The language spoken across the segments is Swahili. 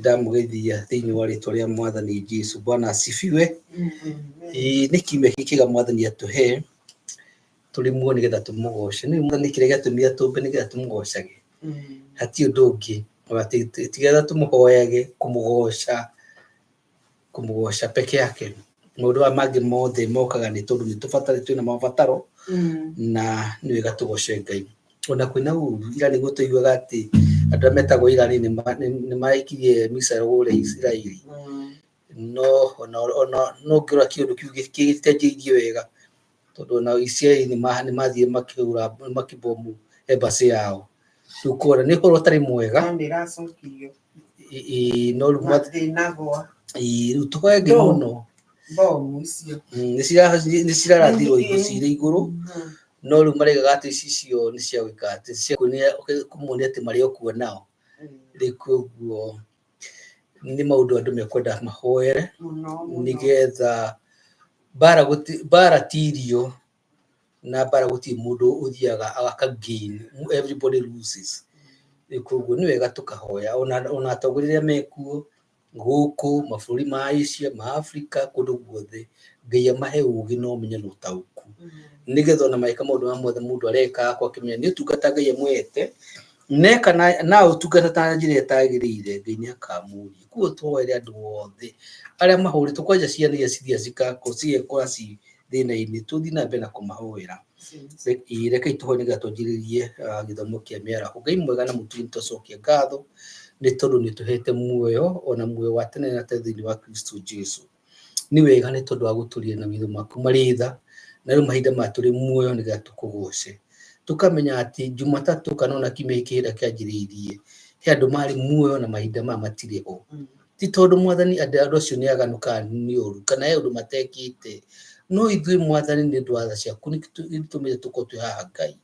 ndamugethia thiini wa ritwa ria Mwathani Jesu. Bwana asifiwe. Ni kiumia kikiga Mwathani atuhe turi muo nigetha tumugoce. Ni Mwathani kire gatumia tumbe nigetha tumugocage. Hati undu ungi tigetha tumuhoyage kumugoca peke yake. Maundu wa mangi mothe mokaga ni tondu ni tubatare twina mabataro na ni wega tugoce Ngai. Ona kwina ira ni gutuiguaga ati andu metagwo irani ni maikirie misa ule Israeli. No no ngira kiundu kiu gitejirie wega tondu na Israeli ni mathie makiura makibomu embassy yao. Tukora ni horo tari mwega ndiracokio no rumathinagoa tukwege muno bomu icio ni cirarathirwo iguru no ru marigaga ati icio ni cia gwika ati cia kumuonia ati mari okuo nao rikuguo ni maundu andu mekwenda mahoere nigetha bara tirio na bara guti mundu uthiaga akagain, everybody loses. Rikuguo ni wega tukahoya ona atogoriria mekuo guku maburi ma Asia ma Africa kundu guothe Ngai amahe ugi no menye no tauku nigetha ona maika maundu mamwe mundu areka akwa kimenya ni utungata Ngai amwete neka na utungata ta njira etagirire Ngai ni akamuria kuo twoere andu othe aria mahuritwo kwanja ciana iria cithia cikakocie kwasi thina-ini tuthi na mbere na kumahoera reke ituho nigetha tunjiririe githomo kia miaraho. Ngai mwega na mutu tucokia ngatho ni tondu ni tuhete muoyo ona muoyo wa tene na thiini wa Kristo Jesu. Ni wega ni tondu wa guturia na mitho maku maritha na riu mahinda maturi muoyo nigetha tukugoce tukamenya ati Jumatatu kana ona kiumia kihira kianjiriirie he andu mari muoyo na mahinda ma matire ho ti tondu Mwathani andu acio ni aganuka ni uru kana he undu matekite no ithui Mwathani ni ndwatha ciaku ni tumire tukotu haha Ngai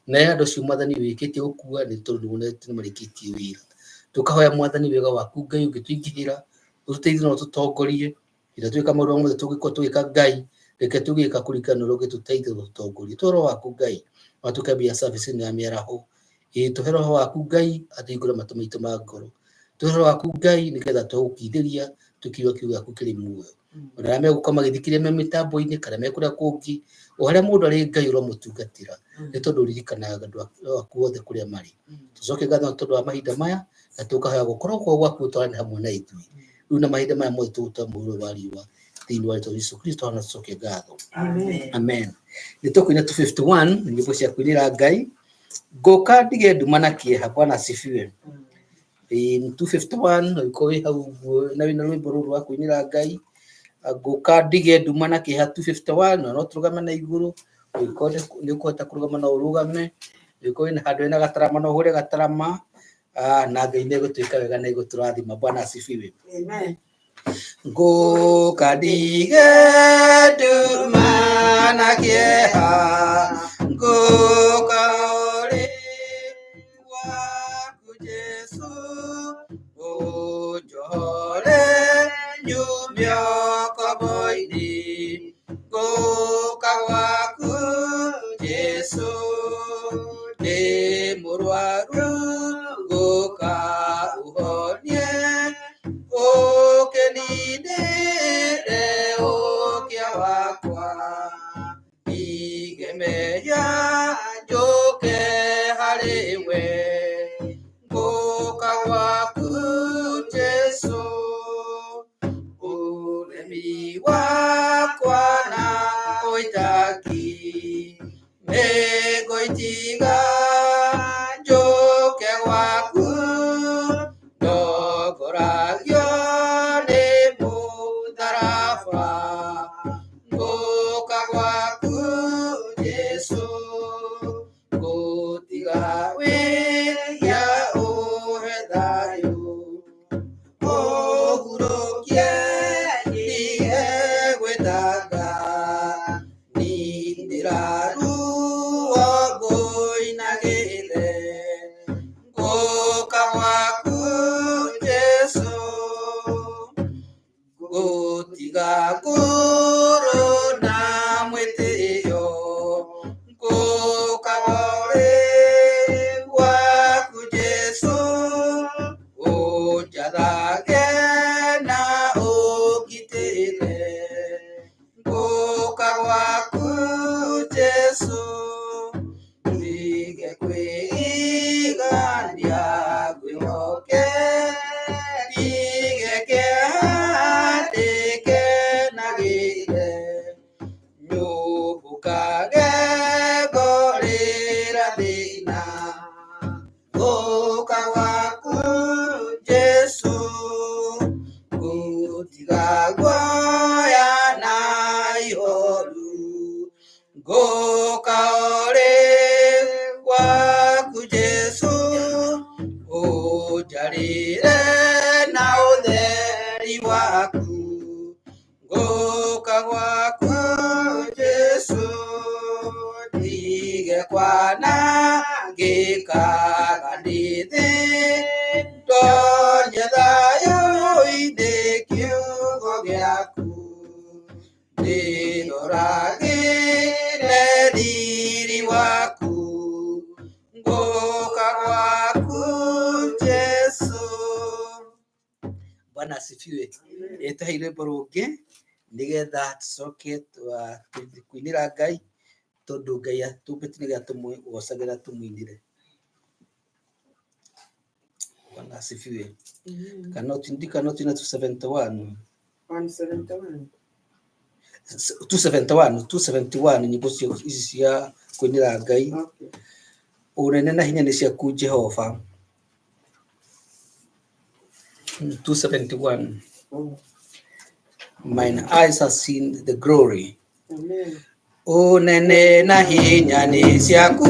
na andu acio Mwathani wikitie ukua ni tondu ni marikitie wira tukahoya Mwathani wega waku Ngai ugituingihira ututeithie no tutongorie ira twika maundu mothe tugiko twika Ngai reke tugika kurikana roge tuteithie tutongorie toro waku Ngai watukabia service ni amiaraho tuhero waku Ngai atingura matumaito ma ngoro tuhero waku Ngai nigetha tugukitheria tukiwa kiuga kukiri muoyo ona me gukoma githikirie me mitambo-ini kana me kuria kungi oharia mundu ari Ngai uromutungatira ni tondu ririkanaga andu aku othe kuria mari tucoke ngatho tondu wa mahinda maya na tukahoya gukorwo kwa gwaku twarani hamwe na ithui riu na mahinda maya mothe tugutambuurwo wa riwa thiini wa Yesu Kristo na tucoke ngatho amen. Ni tukuina 251 nyimbo cia kwinira Ngai ngoka ndige nduma na kieha. Bwana asifiwe. 251 iko hau na wina rwimbo ruru rwa kwinira Ngai ngoka ndige nduma na kieha 251 no turugame na iguru iko ni kuhota kurugama na urugame iko ina handu ina gatarama no hure gatarama na Ngai ni gutwika wega na iguturathima. Bwana asifiwe. Amen. Ngoka ndige nduma na kieha ngoka uri waku Jesu ujore nyumio koboini ngoka waku Jesu ni murwaru ngoka uhonie ukenidire ukia wakwa igemeya njoke hariwe ngoka waku Jesu uremi wakwa na oitaki megoitiga njoke waku ndogoragio ni mutharafa ngoka gwaku Jesu gutiga wiya uhe thayu uhurukie ndige gwetanga nindiraruo nguinagire ngoka gwaku Jesu gutiga nguru na mwitio ngoka uri gwaku Jesu ujatha gena ugitire ngoka gwaku Jesu ndige kwigania gwihoke ndige kihandike nagire nyubukage gorira thina ngoka gwaku Jesu gutiga guoya na ihoru ngoka ore gwaku Jesu ujarire na utheri waku ngoka gwaku Jesu ndige kwana gikaganithi ndonye thayo ine kiugo giaku ndoragire thiri waku ngoka gwaku Jesu. Bwana asifiwe. Etaha irembo rungi nigetha tucoke kwinira Ngai tondu Ngai atumbite nigetha tumwocagira tumwinire. Bwana asifiwe. Kanoti 271 271 nyimbo ici cia kwinira Ngai. Unene na hinya ni ciaku Jehova. 271 Mine eyes have seen the glory. Amen. Unene na hinya ni ciaku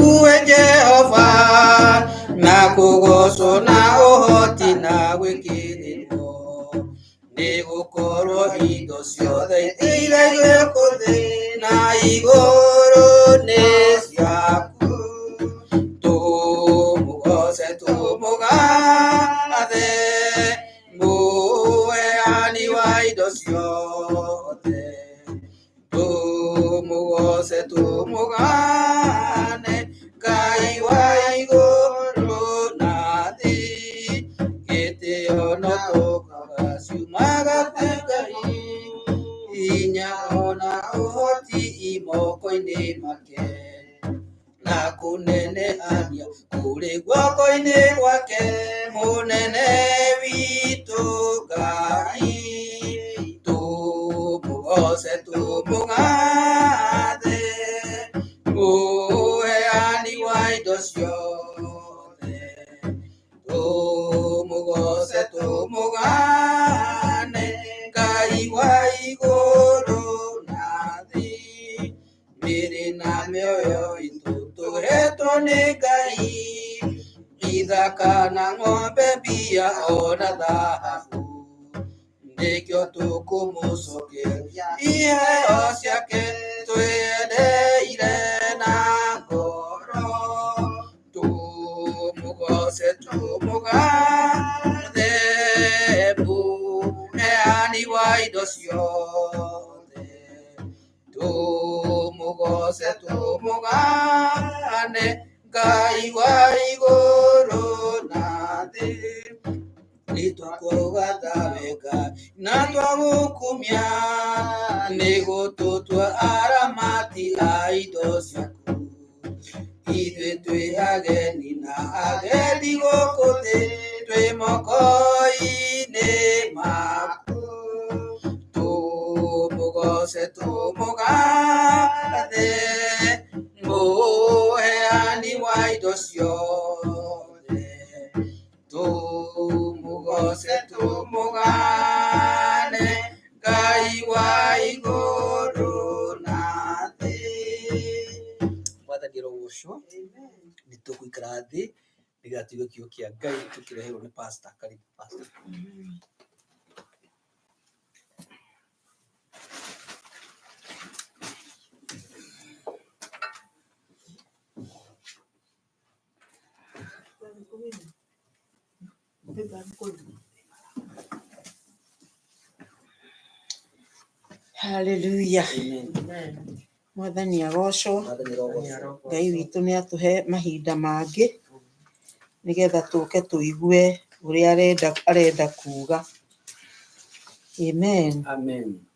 Jehova, na kugoco na uhoti na gwikirirwo ni gukorwo indo ciothe iria ikuthi na iguru ni ciaku. Tumugoce tumugathe muheani wa indo ciothe. Tumugoce tumugane Ngai wa iguru na thi, gitio no tukaga ciumaga kwĩ Ngai, hinya ona ũhoti imoko-inĩ make, na kũneneania kũrĩ guoko-inĩ gwake. Mũnene witũ Ngai, tumugoce tumugathe muheani wa indo ciothe. Tumugoce tumugane Ngai wa igũrũ na thĩ, mĩĩrĩ na mĩoyo itũ tũhetwo nĩ Ngai, ithaka na ng'ombe, mbia ona thahabu, nĩkĩo tũkũmũcokeria iheo ciake twĩendeire na ngoro. Tumugoce tumugathe mũheani wa indo ciothe. Tumugoce tumugane Ngai wa igũrũ na thĩ, nĩtwakugatha wega na twagũkumia, nĩgũtũtua aramati a indo ciaku. Ithuĩ twĩ ageni na agendi gũkũ thĩ, twĩ moko-inĩ maku. Tumugoce tumugathe mũheani wa indo ciothe. Tumugoce tumugane Ngai wa igũrũ na thĩ. Mwathani arogocwo. Nĩtũgũikara thĩ nĩgetha tuigue kiugo kĩa Ngai tũkĩreherwo nĩ pastor. Karibu pastor. Hallelujah. Amen. Mwathani agocwo. Mwathani arogocwo. Ngai witũ nĩ atũhe mahinda mangĩ nĩgetha tũke tũigue ũrĩa arenda kuga. Amen. Amen.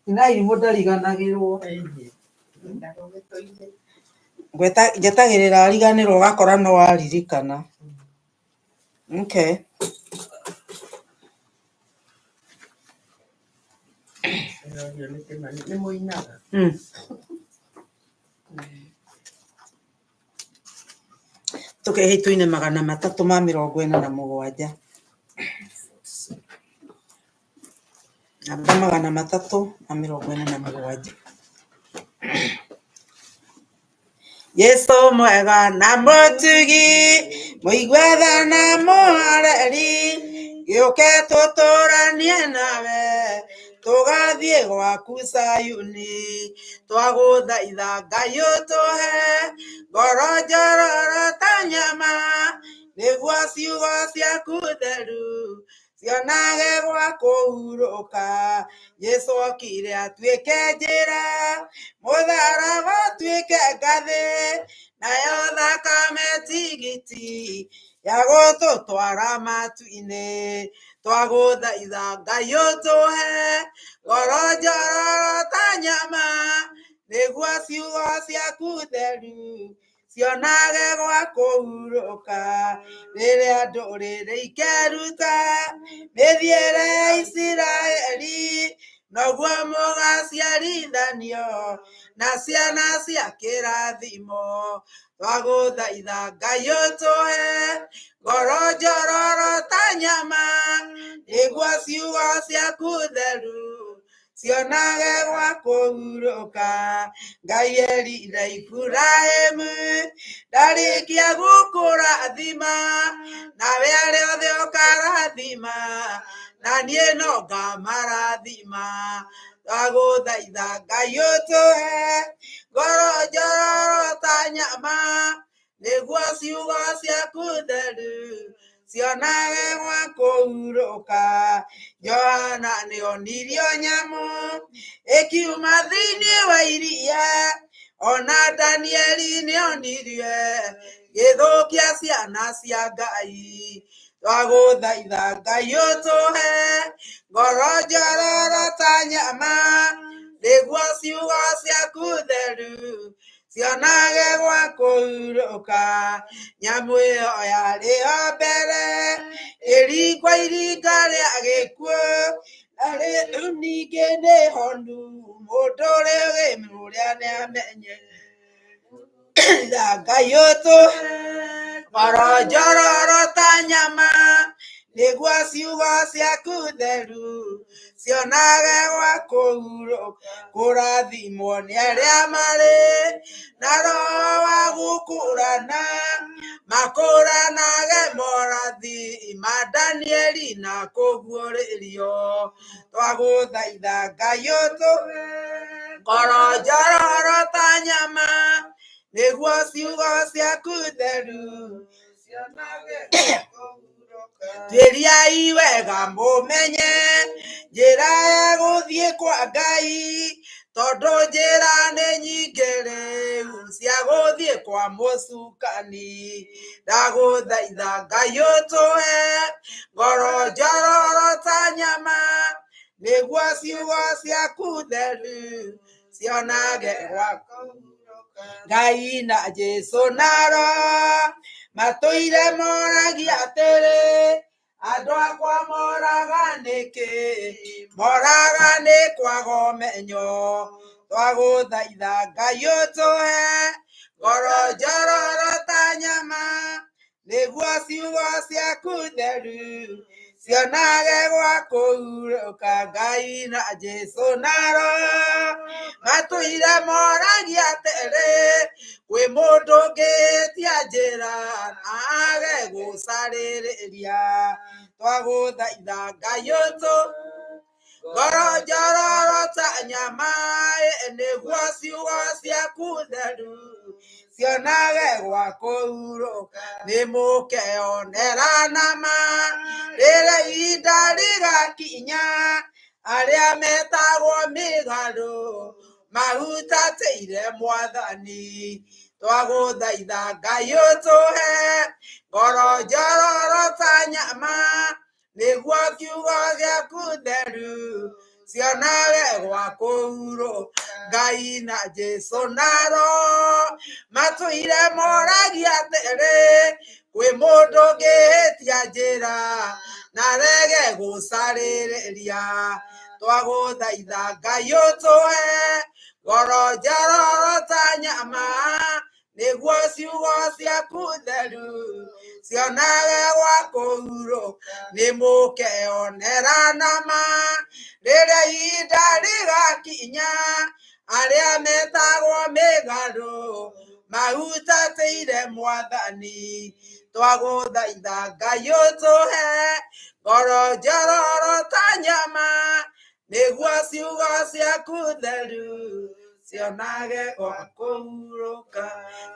Inai mutariganagirwo ngetagirira ariganirwo gakora no waririkana. Okay. Tuke tuine 347 namba 347. Yesu mwega na mutugi muigwetha na muhareri gĩũke tũtũranie nawe tũgathiĩ gwaku Sayuni twagũthaitha Ngai ũtũhe ngoro njororo ta nyama nĩguo ciugo ciaku theru cionage gwa kũhurũka. Jesũ okire atuĩke njĩra mũtharaba ũtuĩke ngathĩ nayo thakame tigiti ya gũtũtwara matu-inĩ twagũthaitha Ngai ũtũhe ngoro njororo ta nyama nĩguo ciugo ciaku theru cionage gwa kũhurũka. Rĩrĩa ndũrĩrĩ ikeruta mĩthiĩre ya Isiraeli noguo mũgaciarithanio na ciana cia kĩrathimo twagũthaitha Ngai ũtũhe ngoro njororo ta nyama nĩguo ciugo ciaku theru cionage gwa kũhurũka. Ngai erire Iburahĩmu ndarĩkia gũkũrathima nawe arĩa othe ũkarathima na niĩ no ngamarathima. Twagũthaitha Ngai ũtũhe ngoro njororo ta nyama nĩguo ciugo ciaku theru cionage gwa kũhurũka. Johana nĩonirio nyamũ ĩkiuma thĩinĩ wa iria ona Danieli nĩonirie gĩthũkia ciana cia Ngai. Twagũthaitha Ngai ũtũhe ngoro njororo ta nyama nĩguo ciugo ciaku theru cionage gwa kũhurũka. Nyamũ ĩyo yarĩ o mbere ĩringwo iringa rĩa gĩkuũ na rĩu ningĩ nĩ honu mũndũ ũrĩa nĩamenye. Ngai ũtũhe ngoro njororo ta nyama nĩguo ciugo ciaku theru cionage gwa kũhurũka. Kũrathimwo nĩ arĩa marĩ na roho wa gũkũrana makũranage morathi ma Danieli na kũguũrĩrio. Twagũthaitha Ngai ũtũhe ngoro njororo ta nyama nĩguo ciugo ciaku theru cionage gwa kũhurũka. Tuĩriai wega mũmenye njĩra ya gũthiĩ kwa Ngai tondũ njĩra nĩ nyingĩ rĩu cia gũthiĩ kwa mũcukani. Ndagũthaitha Ngai ũtũhe ngoro njororo ta nyama nĩguo ciugo ciaku theru cionage gwa kũhurũka. Ngai na Jesũ na Roho matũire moragia atĩrĩ andũ akwa moraga nĩkĩ moraga nĩ kwaga ũmenyo. Twagũthaitha Ngai ũtũhe ngoro njororo ta nyama nĩguo ciugo ciaku theru cionage gwa kũhurũka. Ngai na Jesũ na Roho matũire moragia atĩrĩ kwĩ mũndũ ũngĩhĩtia njĩra na age gũcarĩrĩria. Twagũthaitha Ngai ũtũhe ngoro njororo ta nyama nĩguo ciugo ciaku theru cionage gwa kũhurũka nĩ mũkeonera nama rĩrĩa ihinda rĩgakinya arĩa metagwo mĩgarũ mahutatĩire Mwathani twagũthaitha Ngai ũtũhe ngoro njororo ta nyama nĩguo kiugo gĩaku theru cionage gwa kũhurũka Ngai na Jesũ na Roho matũire moragia atĩrĩ kwĩ mũndũ ũngĩhĩtia njĩra na rege gũcarĩrĩria twagũthaitha Ngai ũtũhe ngoro njororo ta nyama nĩguo ciugo ciaku theru cionage gwa kũhurũka nĩ mũkeonera nama rĩrĩa ihinda rĩgakinya arĩa metagwo mĩgarũ mahutatĩire Mwathani twagũthaitha Ngai ũtũhe ngoro njororo ta nyama nĩguo ciugo ciaku theru cionage gwa kũhurũka.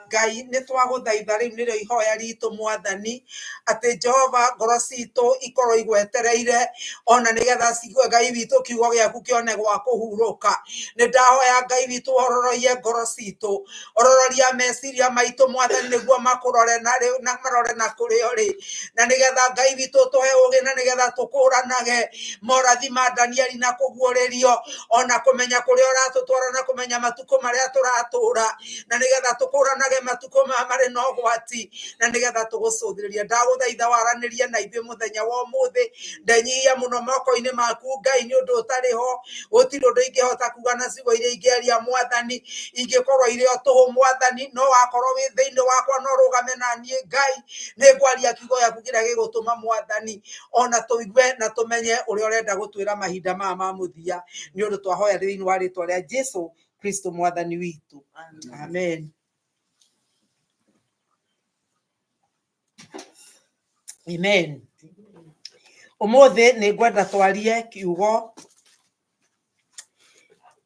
Ngai nĩ twagũthaitha rĩu nĩrĩo ihoya ritũ Mwathani atĩ Jehova ngoro citũ ikorwo igwetereire ona nĩgetha Ngai witũ kiugo gĩaku kĩone gwa kũhurũka. Nĩ ndahoya Ngai witũ ororoie ngoro citũ, orororia meciria maitũ Mwathani nĩguo makũrore na marore na kũrĩa ũrĩ, na nĩgetha Ngai witũ tũhe ũgĩ na nĩgetha tũkũranage morathi ma Danieli na kũguũrĩrio ona kũmenya kũrĩa ũratũtwara na kũmenya matukũ marĩa tũratũra na nĩgetha tũkũranage matukũ marĩ na ũgwati na nĩgetha tũgũcũthĩrĩrie. Ndagũthaitha waranĩrie na ithuĩ mũthenya wa ũmũthĩ, ndenyihia mũno moko-inĩ maku Ngai nĩ ũndũ ũtarĩ ho, gũtirĩ ũndũ ingĩhota kuga na ciugo iria ingĩaria Mwathani ingĩkorwo irĩ o tũhũ Mwathani, no wakorwo wĩ thĩinĩ wakwa no rũgame na niĩ Ngai nĩ ngwaria kiugo gĩaku kĩrĩa gĩgũtũma Mwathani ona tũigue na tũmenye ũrĩa ũrenda gũtwĩra mahinda maya ma mũthia, nĩ ũndũ twahoya thĩinĩ wa rĩtwa rĩa Jesũ Kristo Mwathani witũ, amen. Amen. Ũmũthĩ nĩ ngwenda twarie kiugo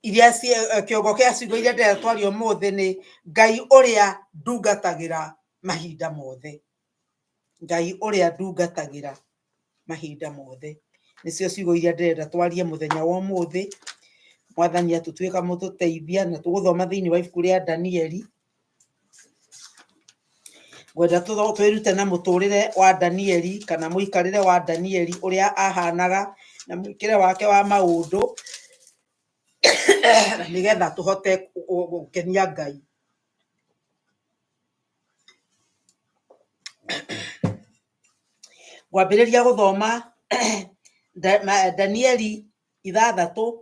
iria kĩongo kĩa ciugo iria ndĩrenda twarie ũmũthĩ nĩ Ngai ũrĩa ndungatagĩra mahinda mothe. Ngai ũrĩa ndungatagĩra mahinda mothe nĩcio ciugo iria ndĩrenda twarie mũthenya wa ũmũthĩ. Mwathani atũtuĩka mũtũteithia na tũgũthoma thĩinĩ wa ibuku rĩa Danieli. Ngwenda twĩrute na mũtũrĩre wa Danieli kana mũikarĩre wa Danieli ũrĩa ahanaga na mwĩkĩre wake wa maũndũ nĩgetha tũhote gũkenia Ngai. Ngwambĩrĩria gũthoma Danieli 6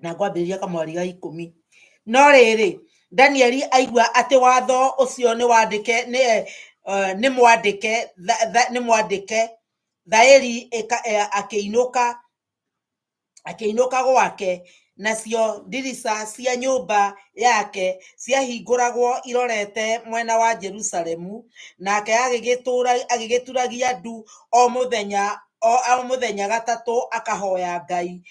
na ngwambĩrĩria kamwari ga 10. No rĩrĩ Danieli aigua atĩ watho ũcio nĩ mwandĩke Thaĩri akĩinũka gwake, nacio ndirica cia nyũmba yake ciahingũragwo irorete mwena wa Jerusalemu, nake agĩgĩturagia ndu o mũthenya gatatũ akahoya Ngai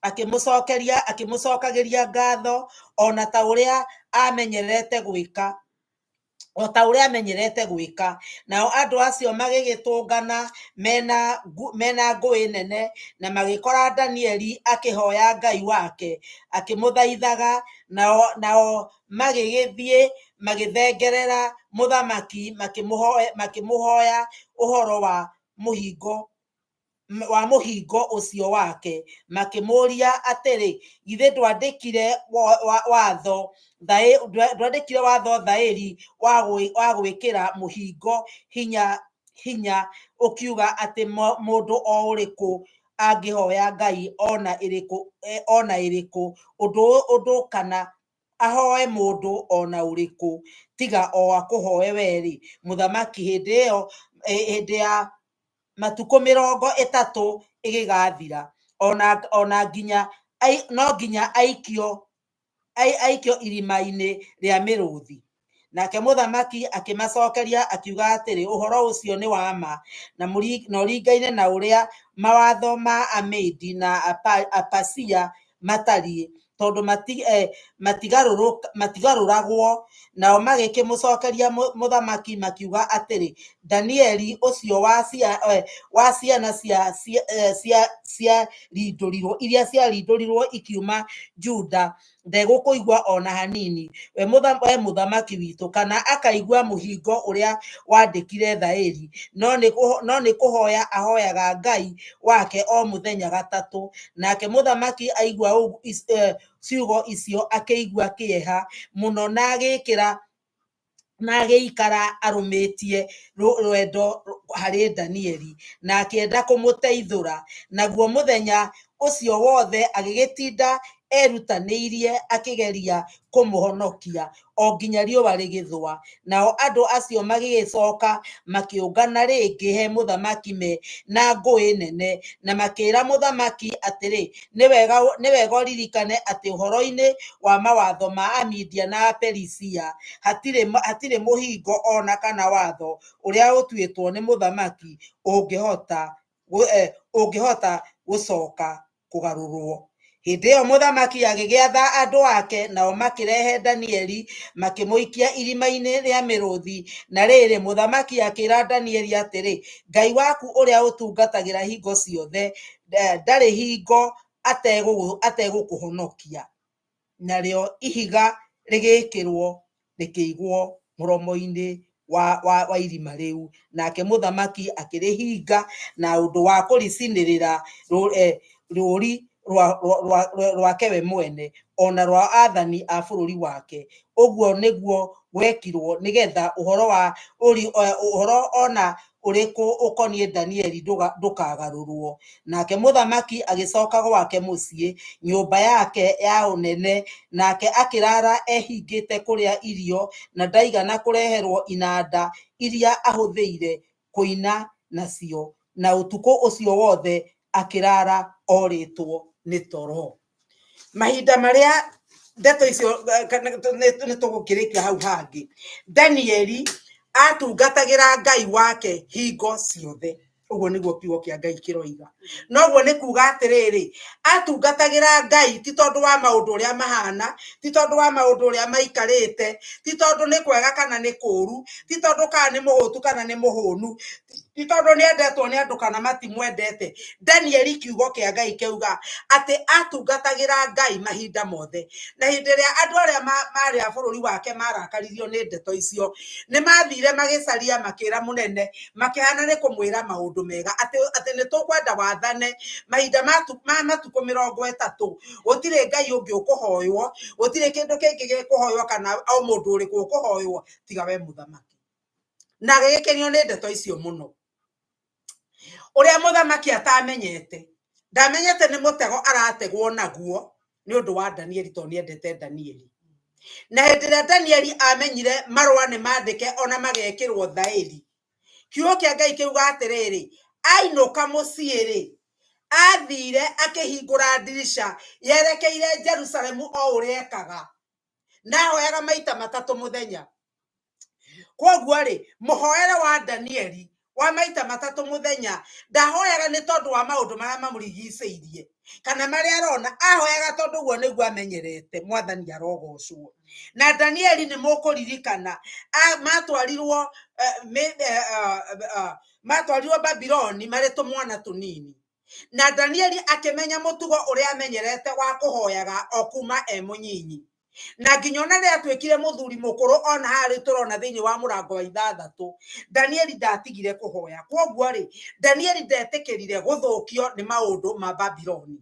akĩmũcokagĩria ngatho ona ta ũrĩa amenyerete gwĩka. Nao andũ acio magĩgĩtũngana mena ngũĩ nene na magĩkora Danieli akĩhoya Ngai wake akĩmũthaithaga, nao magĩgĩthiĩ magĩthengerera mũthamaki makĩmũhoya ũhoro wa mũhingo ũcio wake, makĩmũria atĩrĩ, githĩ ndwandĩkire watho Thaĩri wa gwĩkĩra mũhingo hinya ũkiuga atĩ mũndũ o ũrĩkũ angĩhoya Ngai ona ĩrĩkũ ũndũ kana ahoe mũndũ ona ũrĩkũ tiga o akũhoe werĩ. Mũthamaki hĩndĩ ya matukũ 30 ĩgĩgathira ona nginya no nginya aikio irima-inĩ rĩa mĩrũthi. Nake mũthamaki akĩmacokeria akiuga atĩrĩ, ũhoro ũcio nĩ wa ma na ũringaine na ũrĩa mawatho ma Amedi na Apasia matariĩ, tondu matigaruragwo nao magikimucokeria muthamaki makiuga atiri Danieli ucio wa ciana cia rindurirwo iria cia rindurirwo ikiuma Juda ndegũkũigua ona hanini we muthamaki witu kana akaigua muhingo uria wandikire thairi no nĩ kũhoya ahoyaga Ngai wake o muthenya gatatu nake muthamaki aigua ciugo icio akĩigua kĩeha mũno na agĩikara arũmĩtie rwendo harĩ Danieli na akĩenda kũmũteithũra naguo mũthenya ũcio wothe agĩgĩtinda erutanĩirie akĩgeria kũmũhonokia o nginya riũa rĩgĩthũa nao andũ acio magĩgĩcoka makĩũngana rĩngĩ he mũthamaki me na ngũĩ nene na makĩra mũthamaki atĩrĩ nĩ wega ũririkane atĩ ũhoro-inĩ wa mawatho ma Amedia na Perisia hatirĩ mũhingo ona kana watho ũrĩa ũtuĩtwo nĩ mũthamaki ũngĩhota gũcoka kũgarũrwo. Hĩndĩ ĩyo mũthamaki agĩgĩatha andũ ake nao makĩrehe Danieli makĩmũikia irima-inĩ rĩa mĩrũthi na rĩrĩ mũthamaki akĩra Danieli atĩrĩ Ngai waku ũrĩa ũtungatagĩra hingo ciothe ndarĩ hingo ategũkũhonokia. Narĩo ihiga rĩgĩkĩrwo rĩkĩigwo mũromo-inĩ wa irima rĩu nake mũthamaki akĩrĩhinga na ũndũ wa kũrĩcinĩrĩra rũri rwake we mwene ona rwa athani a bũrũri wake. Ũguo nĩguo gwekirwo nĩgetha ũhoro ona ũrĩkũ ũkoniĩ Danieli ndũkagarũrwo. Nake mũthamaki agĩcoka gwake mũciĩ nyũmba yake ya ũnene nake akĩrara ehingĩte kũrĩa irio na ndaigana kũreherwo inanda iria ahũthĩire kũina nacio na ũtukũ ũcio wothe akĩrara orĩtwo nĩ toro. Mahinda marĩa ndeto icio nĩ tũgũkĩrĩkia hau hangĩ Danieli atungatagĩra Ngai wake hingo ciothe. Ũguo nĩguo kiugo kĩa Ngai kĩroiga. Noguo nĩ kuga atĩrĩrĩ atungatagĩra Ngai ti tondũ wa maũndũ ũrĩa mahana ti tondũ wa maũndũ ũrĩa maikarĩte ti tondũ nĩ kwega kana nĩ kũũru ti tondũ kana nĩ mũhũtu kana nĩ mũhũnu ti tondũ nĩ endetwo nĩ andũ kana matimwendete. Danieli kiugo kĩa Ngai kĩuga atĩ atungatagĩra Ngai mahinda mothe na hĩndĩ ĩrĩa andũ arĩa marĩ a bũrũri wake marakaririo nĩ ndeto icio nĩ mathire magĩcaria makĩra mũnene makĩhana nĩ kũmwĩra maũndũ mega atĩ nĩ tũkwenda wathane mahinda ma matukũ 30 gũtirĩ Ngai ũngĩ ũkũhoywo gũtirĩ kĩndũ kĩngĩ gĩkũhoywo kana o mũndũ ũrĩkũ ũkũhoywo tiga we mũthamaki. Na agĩgĩkenio nĩ ndeto icio mũno. Ũrĩa mũthamaki atamenyete ndamenyete nĩ mũtego arategwo naguo nĩ ũndũ wa Danieli tondũ nĩ endete Danieli. Na hĩndĩ ĩrĩa Danieli amenyire marũa nĩ mandĩke ona magekĩrwo thaĩri kiugo kĩa Ngai kĩuga atĩrĩrĩ ainũka mũciĩ-rĩ athire akĩhingũra ndirisha yerekeire Jerusalemu o ũrĩa ekaga na ahoyaga maita 3 mũthenya. Koguo-rĩ mũhoere wa Danieli wa maita 3 mũthenya ndahoyaga nĩ tondũ wa maũndũ marĩa mamũrigicĩirie kana marĩa arona ahoyaga tondũ guo nĩguo amenyerete mwathani arogocwo. Na Danieli nĩ mũkũririkana matwarirwo Babiloni marĩ tũmwana tũnini na Danieli akĩmenya mũtugo ũrĩa amenyerete wa kũhoyaga o kuma mũnyinyi na nginya ona rĩrĩa atuĩkire mũthuri mũkũrũ ona harĩ tũrona thĩinĩ wa mũrango wa 6 Danieli ndatigire kũhoya. Koguo-rĩ Danieli ndetĩkĩrire gũthũkio nĩ maũndũ ma Babiloni.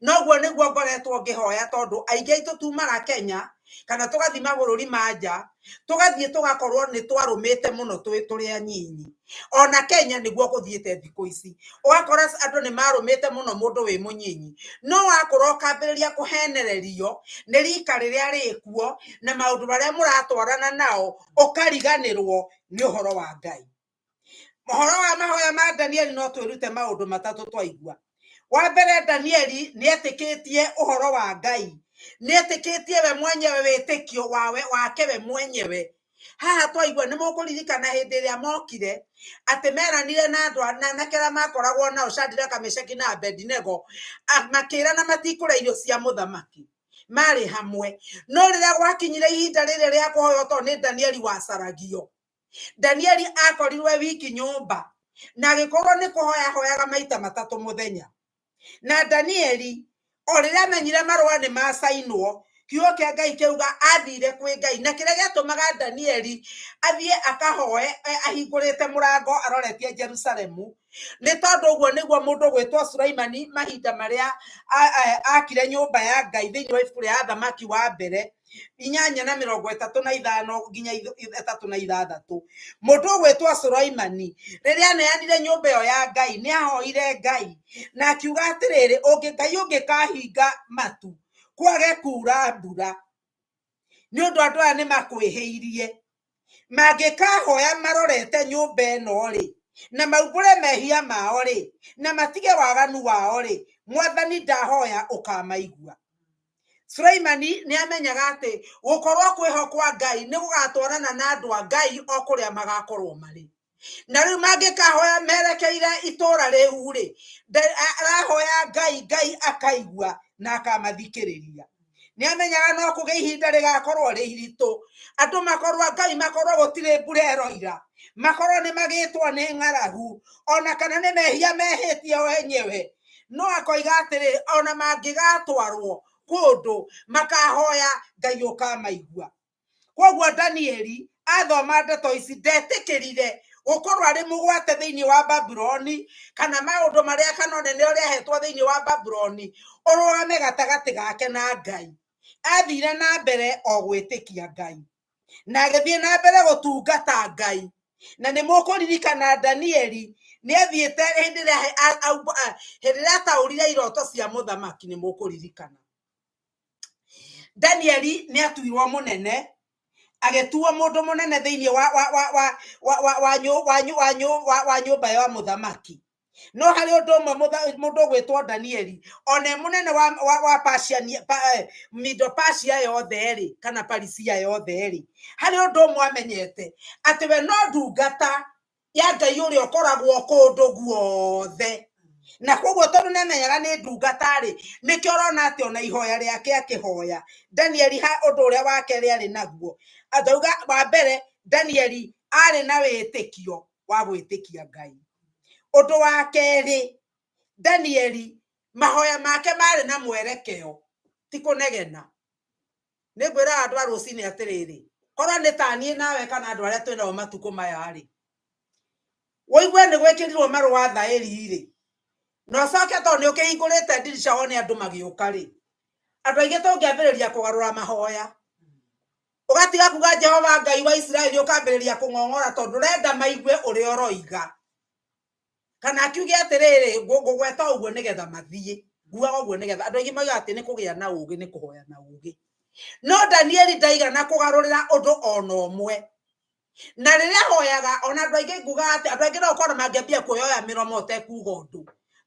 Noguo nĩguo ngoretwo ngĩhoya tondũ aingĩ aitũ tumaga Kenya kana tũgathiĩ mabũrũri ma nja tũgathiĩ tũgakorwo nĩ twarũmĩte mũno tũrĩ anyinyi. Ona Kenya nĩguo gũthiĩte thikũ ici ũgakora andũ nĩ marũmĩte mũno mũndũ wĩ mũnyinyi no wakora ũkambĩrĩria kũhenererio nĩ rika rĩrĩa rĩkuo na maũndũ marĩa mũratwarana nao ũkariganĩrwo nĩ ũhoro wa Ngai. Ũhoro wa mahoya ma Danieli no twĩrute maũndũ 3 twaigua. Wa mbere Danieli nĩ etĩkĩtie ũhoro wa Ngai nĩ etĩkĩtie we mwenyewe wĩtĩkio wake we mwenyewe. Haha twaigua nĩ mũkũririkana hĩndĩ ĩrĩa mokire atĩ meranire na andũ anake arĩa makoragwo nao Shadiraka, Meshaki na Abedinego makĩrana matikũrĩa irio cia mũthamaki. mari hamwe no rĩrĩa gwakinyire ihinda rĩrĩ rĩa kũhoywo to nĩ Danieli wacaragio Danieli akorirwe wiki nyũmba na gĩkorwo nĩ kũhoya hoyaga maita matatũ mũthenya na Danieli o rĩrĩa amenyire marũa nĩ masainwo kiugo kĩa Ngai kĩuga athire kwĩ Ngai na kĩrĩa gĩatũmaga Danieli athiĩ akahoe ahingũrĩte mũrango aroretie Jerusalemu nĩ tondũ ũguo nĩguo mũndũ gwĩtwo Sulaimani mahinda marĩa akire nyũmba ya Ngai thĩinĩ wa ibuku rĩa Athamaki wa mbere 8:35 nginya 36 mũndũ gwĩtwo Sulaimani rĩrĩa aneanire nyũmba ĩyo ya Ngai nĩ ahoire Ngai na akiuga atĩrĩrĩ Ngai ũngĩkahinga matu kwage kuura mbura nĩ ũndũ andũ aya nĩ makwĩhĩirie mangĩkahoya marorete nyũmba ĩno rĩ na maumbũre mehia mao rĩ na matige waganu wao rĩ Mwathani ndahoya ũkamaigua Sulaimani nĩ amenyaga atĩ gũkorwo kwĩhokwa Ngai nĩ gũgatwarana na andũ a Ngai o kũrĩa magakorwo marĩ na rĩu mangĩkahoya merekeire itũũra rĩu rĩ arahoya Ngai akaigua na akamathikĩrĩria nĩ amenyaga no kũgĩa ihinda rĩgakorwo rĩ iritũ andũ makorwo Ngai makorwo gũtirĩ mbura ĩroira makorwo nĩ magĩtwo nĩ ng'aragu ona kana nĩ mehia mehĩtie wenyewe no akoiga atĩrĩ ona mangĩgatwarwo kũndũ makahoya Ngai ũkamaigua koguo Danieli athoma ndeto ici ndetĩkĩrire gũkorwo arĩ mũgwate thĩinĩ wa Babuloni kana maũndũ marĩa kana ũnene ũrĩa ahetwo thĩinĩ wa Babuloni ũrũgame gatagatĩ gake na Ngai athire na mbere o gwĩtĩkia Ngai na agĩthiĩ na mbere gũtungata Ngai na nĩ mũkũririkana Danieli nĩ athiĩte hĩndĩ ĩrĩa ataũrire iroto cia mũthamaki nĩ mũkũririkana Danieli nĩ atuirwo mũnene agĩtuo mũndũ mũnene thĩinĩ wa nyũmba ya mũthamaki no harĩ ũndũ ũmwe mũndũ gwĩtwo Danieli ona mũnene wa Middle Persia yothe rĩ kana Parisia yothe rĩ harĩ ũndũ ũmwe amenyete atĩ we no ndungata ya Ngai ũrĩa ũkoragwo kũndũ guothe na koguo tondũ nĩ amenyaga nĩ ndungata rĩ nĩkĩo ũrona atĩ ona ihoya rĩake akĩhoya Danieli ũndũ ũrĩa wake rĩarĩ naguo atauga wa mbere Danieli arĩ na wĩtĩkio wa gwĩtĩkia Ngai ũndũ wa kerĩ Danieli mahoya make marĩ na mwerekeo ti kũnegena nĩ ngwĩra andũ a rũcinĩ atĩrĩrĩ korwo nĩ taniĩ nawe kana andũ arĩa twĩ nao matukũ maya rĩ woigue nĩ gwĩkĩrirwo marũa thaĩri rĩ no coke tondũ nĩ ũkĩhingũrĩte ndirisha wone andũ magĩũka rĩ andũ aingĩ tũngĩambĩrĩria kũgarũra mahoya ũgatiga kuga Jehova Ngai wa Isiraeli ũkambĩrĩria kũng'ong'ora tondũ ũrenda maigue ũrĩa ũroiga kana akiuge atĩrĩrĩ ngũgweta ũguo nĩgetha mathiĩ nguaga ũguo nĩgetha andũ aingĩ moiga atĩ nĩ kũgĩa na ũũgĩ nĩ kũhoya na ũũgĩ no Danieli ndaigana kũgarũrĩra ũndũ ona ũmwe na rĩrĩa hoyaga ona andũ aingĩ nguga atĩ andũ aingĩ no ũkorwo mangĩambia kuoya mĩromo ũtekuuga ũndũ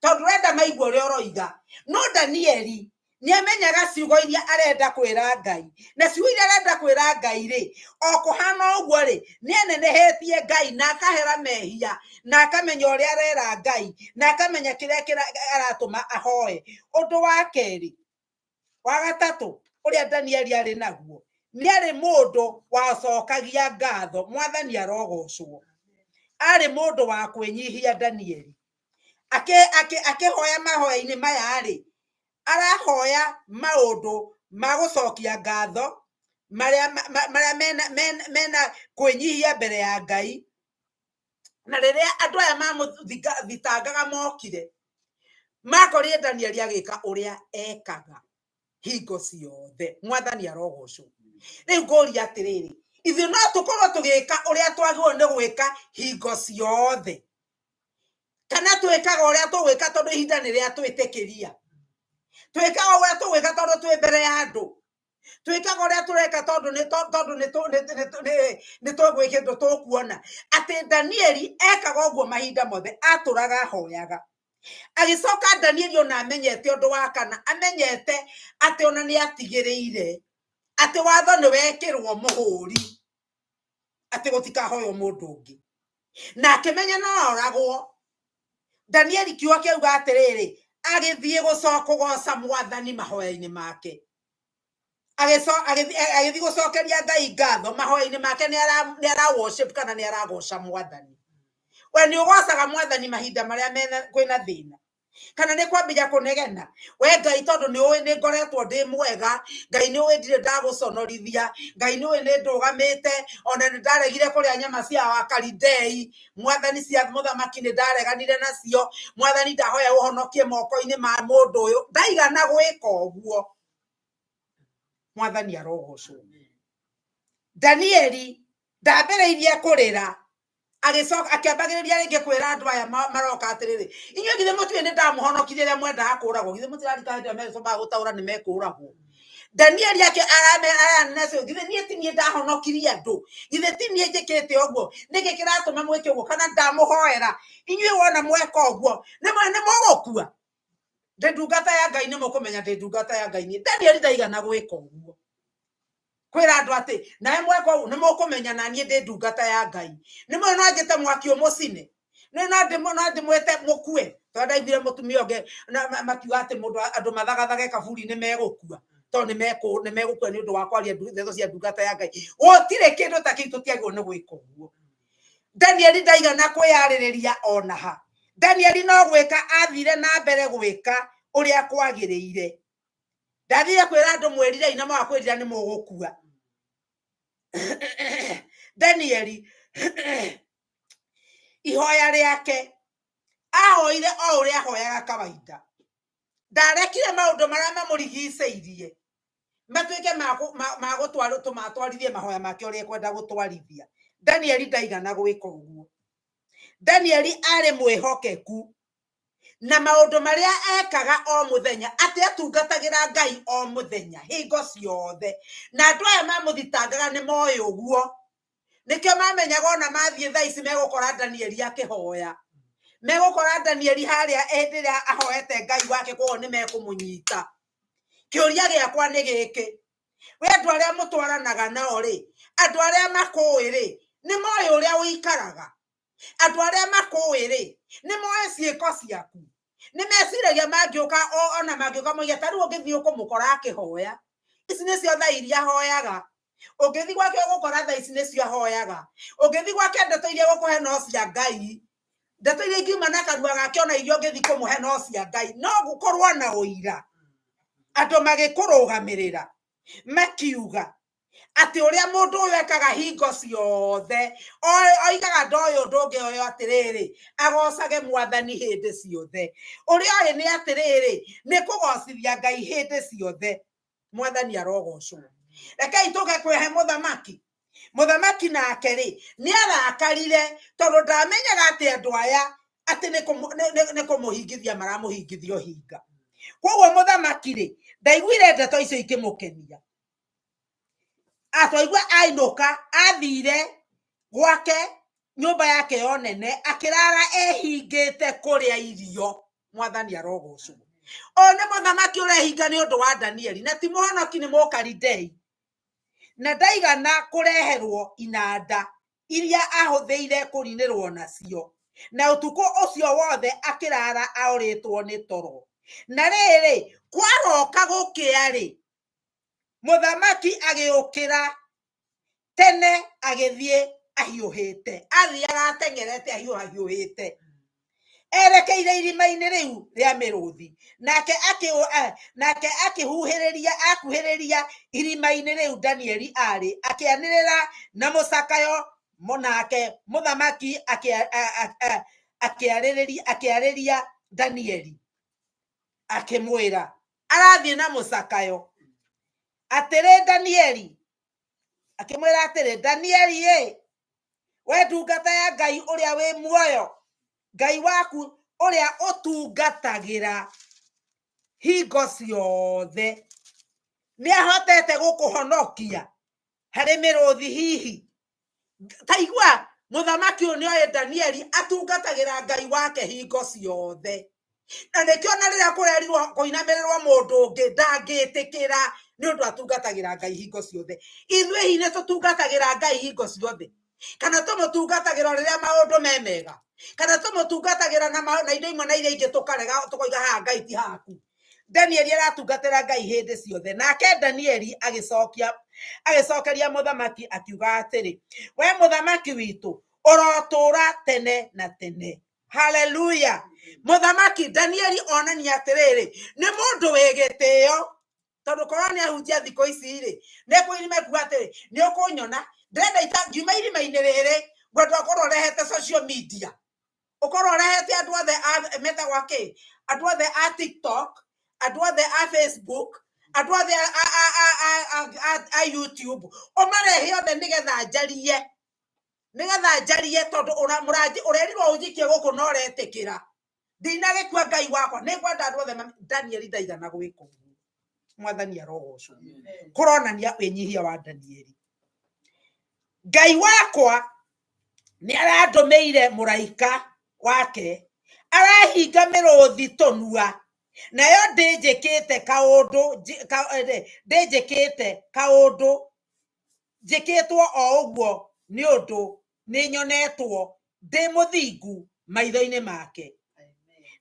tondũ ũrenda maigue ũrĩa ũroiga no Danieli nĩ amenyaga ciugo iria arenda kwĩra Ngai na ciugo iria arenda kwĩra Ngai rĩ o kũhana ũguo rĩ nĩ anenehĩtie Ngai na akahera mehia na akamenya ũrĩa arera Ngai na akamenya kĩrĩa aratũma ahoe ũndũ wa kerĩ wa gatatũ ũrĩa Danieli arĩ naguo nĩ arĩ mũndũ wacokagia ngatho Mwathani arogocwo arĩ mũndũ wa kwĩnyihia Danieli akĩhoya mahoya-inĩ maya rĩ arahoya maũndũ ma gũcokia ngatho marĩa mena kwĩnyihia mbere ya Ngai na rĩrĩa andũ aya mamũthitangaga mokire makorire Danieli agĩka ũrĩa ekaga hingo ciothe Mwathani arogocwo rĩu ngũria atĩrĩrĩ ithuĩ no tũkorwo tũgĩka ũrĩa twagĩrĩirwo nĩ gwĩka hingo ciothe kana twĩkaga ũrĩa tũgwĩka tondũ ihinda nĩ rĩa twĩtĩkĩria twĩkaga ũrĩa tũgwĩka tondũ twĩ mbere ya andũ twĩkaga ũrĩa tũreka tondũ nĩ tũgwĩka ũndũ tũkuona atĩ Danieli ekaga ũguo mahinda mothe atũraga ahoyaga agĩcoka Danieli ona amenyete ũndũ wa kana amenyete atĩ ona nĩ atigĩrĩire atĩ watho nĩ wekĩrwo mũhũri atĩ gũtikahoywo mũndũ ũngĩ na akĩmenya no oragwo Danieli kiugo kĩuga atĩrĩrĩ agĩthiĩ kũgoca Mwathani mahoya-inĩ make agĩthiĩ gũcokeria Ngai ngatho mahoya-inĩ make nĩ ara worship kana nĩ aragoca Mwathani. We nĩ ũgocaga Mwathani mahinda marĩa kwĩna thĩna kana nĩ kwambia kũnegena? We Ngai tondũ nĩ ũĩ nĩ ngoretwo ndĩ mwega, Ngai nĩ ũĩ ndirĩ ndagũconorithia, Ngai nĩ ũĩ nĩ ndũgamĩte, ona nĩ ndaregire kũrĩa nyama cia Wakalidei, Mwathani cia mũthamaki nĩ ndareganire nacio, Mwathani ndahoya ũhonokie moko-inĩ ma mũndũ ũyũ, ndaigana gwĩka ũguo. Mwathani arogocwo. Danieli ndambĩrĩirie kũrĩra, agĩcoka akĩambagĩrĩria rĩngĩ kwĩra andũ aya maroka atĩrĩrĩ, inyuĩ githĩ mũtiũĩ nĩ ndamũhonokirie rĩrĩa mwendaga kũũragwo? Githĩ mũtirarika hĩndĩ ĩrĩa megũcokaga gũtaũra nĩ mekũũragwo? Danieli aranecio, githĩ niĩ ti niĩ ndahonokirie andũ? Githĩ ti niĩ njĩkĩte ũguo? Nĩkĩ kĩratũma mwĩke ũguo? Kana ndamũhoera? Inyuĩ wona mweka ũguo nĩ mũgũkua. Ndĩ ndungata ya Ngai, nĩ mũkũmenya ndĩ ndungata ya Ngai. Danieli ndaigana gwĩka ũguo, kwĩra andũ atĩ nawe mweka ũguo nĩ mũkũmenya na niĩ ndĩ ndungata ya Ngai. Nĩ mũĩ no njĩte mwaki ũmũcine, no ndĩmwĩte mũkue? Tondũ ndaiguire mũtumia ũngĩ makiuga atĩ andũ mathagathage kaburi nĩ megũkua, tondũ nĩ megũkua nĩ ũndũ wa kwaria ndeto cia ndungata ya Ngai. Gũtirĩ kĩndũ ta kĩu tũtiagĩrĩirwo nĩ gwĩka ũguo. Danieli ndaigana kwĩyarĩrĩria ona ha. Danieli no gwĩka athire na mbere gwĩka ũrĩa kwagĩrĩire. Ndathire kwĩra andũ mwĩrire ina ma kwĩrira nĩ mũgũkua. Danieli ihoya rĩake ahoire o ũrĩa ahoyaga kawaida. Ndarekire maũndũ marĩa mamũrigicĩirie matuĩke ma gũtwarithia mahoya make ũrĩa kwenda gũtwarithia. Danieli ndaigana gwĩka ũguo. Danieli arĩ mwĩhokeku na maũndũ marĩa ekaga o mũthenya, atĩ atungatagĩra Ngai o mũthenya hingo ciothe, na andũ aya mamũthitangaga nĩ moĩ ũguo. Nĩkĩo mamenyaga ona mathiĩ thaa ici megũkora Danieli akĩhoya, megũkora Danieli harĩa hĩndĩ ĩrĩa ahoete Ngai wake, koguo nĩ mekũmũnyita. Kĩũria gĩakwa nĩ gĩkĩ: we andũ arĩa mũtwaranaga nao rĩ, andũ arĩa makũĩ rĩ, nĩ moĩ ũrĩa ũikaraga? Andũ arĩa makũĩ rĩ, nĩ moĩ ciĩko ciaku? Nĩ meciragia mangĩũka ona mangĩũka moiga ta rĩu ũngĩthiĩ ũkũmũkora akĩhoya, ici nĩcio thaa iria ahoyaga. Ũngĩthiĩ gwake ũgũkora thaa ici nĩcio ahoyaga. Ũngĩthiĩ gwake ndeto iria gũkũhe no cia Ngai. Ndeto iria ingiuma na kanua gake ona iria ũngĩthiĩ kũmũhe no cia Ngai. No gũkorwo na ũira, andũ magĩkũrũgamĩrĩra makiuga atĩ ũrĩa mũndũ ũyũ ekaga hingo ciothe, oigaga ndoĩ ũndũ ũngĩ ũyũ atĩrĩrĩ, agocage Mwathani hĩndĩ ciothe. Ũrĩa oĩ nĩ atĩrĩrĩ, nĩ kũgocithia Ngai hĩndĩ ciothe. Mwathani arogocwo. Rekei tũge kwĩhe mũthamaki. Mũthamaki nake rĩ, nĩ arakarire tondũ ndamenyaga atĩ andũ aya atĩ nĩ kũmũhingithia maramũhingithia hinga. Koguo mũthamaki rĩ, ndaiguire ndeto icio ikĩmũkenia. Atwaigua ainũka athire gwake nyũmba yake yo nene, akĩrara ehingĩte kũrĩa irio. Mwathani arogocwo. O nĩ mũthamaki ũrehinga nĩ ũndũ wa Danieli, na ti mũhonoki nĩ Mũkalidei. Na ndaigana kũreherwo inanda iria ahũthĩire kũrinĩrwo nacio, na ũtukũ ũcio wothe akĩrara aũrĩtwo nĩ toro. Na rĩrĩ, kwaroka gũkĩa rĩ, mũthamaki agĩũkĩra tene agĩthiĩ ahiũhĩte. Athiaga ateng'erete ahiũhĩte, erekeire irima-inĩ rĩu rĩa mĩrũthi. Nake akuhĩrĩria irima-inĩ rĩu Danieli arĩ, akĩanĩrĩra na mũcakayo. Nake mũthamaki akĩarĩria Danieli, akĩmwĩra arathiĩ na mũcakayo atĩrĩ Danieli, akĩmwĩra atĩrĩ, Danieli we ndungata ya Ngai ũrĩa wĩ muoyo, Ngai waku ũrĩa ũtungatagĩra hingo ciothe nĩ ahotete gũkũhonokia harĩ mĩrũthi hihi? Taigua, mũthamaki ũyũ nĩ oĩ Danieli atungatagĩra Ngai wake hingo ciothe. Na nĩkĩo na rĩrĩa kũrerirwo kũinamĩrĩrwo mũndũ ũngĩ ndangĩtĩkĩra, nĩ ũndũ atungatagĩra Ngai hingo ciothe. Ithuĩ hihi nĩ tũtungatagĩra Ngai hingo ciothe? Kana tũmũtungatagĩra rĩrĩa maũndũ me mega? Kana tũmũtungatagĩra na indo imwe na iria ingĩ tũkarega, tũkoiga haha Ngai ti haku? Danieli aratungatĩra Ngai hĩndĩ ciothe. Nake Danieli agĩcokeria mũthamaki akiuga atĩrĩ, we mũthamaki witũ ũrotũũra tene na tene. Haleluya. Mũthamaki Danieli onania atĩrĩrĩ, nĩ mũndũ wĩ gĩtĩo, tondũ korwo nĩ ahunjia thikũ ici rĩ, nĩ kwĩrime kuga atĩrĩ, nĩ ũkũnyona ndĩrenda ngiuma irima-inĩ rĩrĩ ngwenda ũkorwo ũrehete social media, ũkorwo ũrehete andũ othe metagwo kĩ, andũ othe a TikTok, andũ othe a Facebook, andũ othe a YouTube, ũmarehe othe nĩgetha njarie tondũ ũrerirwo ũnjikie gũkũ na ũretĩkĩra. Ndinagĩkua Ngai wakwa, nĩ ngwenda andũ othe. Danieli ndaigana gwĩka ũguo. Mwathani arogocwo. Kũronania wĩnyihia wa Danieli. Ngai wakwa nĩ arandũmĩire mũraika wake, arahinga mĩrũthi tũnua, nayo ndĩnjĩkĩte kaũndũ njĩkĩtwo o ũguo nĩ ũndũ nĩ nyonetwo ndĩ mũthingu maitho-inĩ make.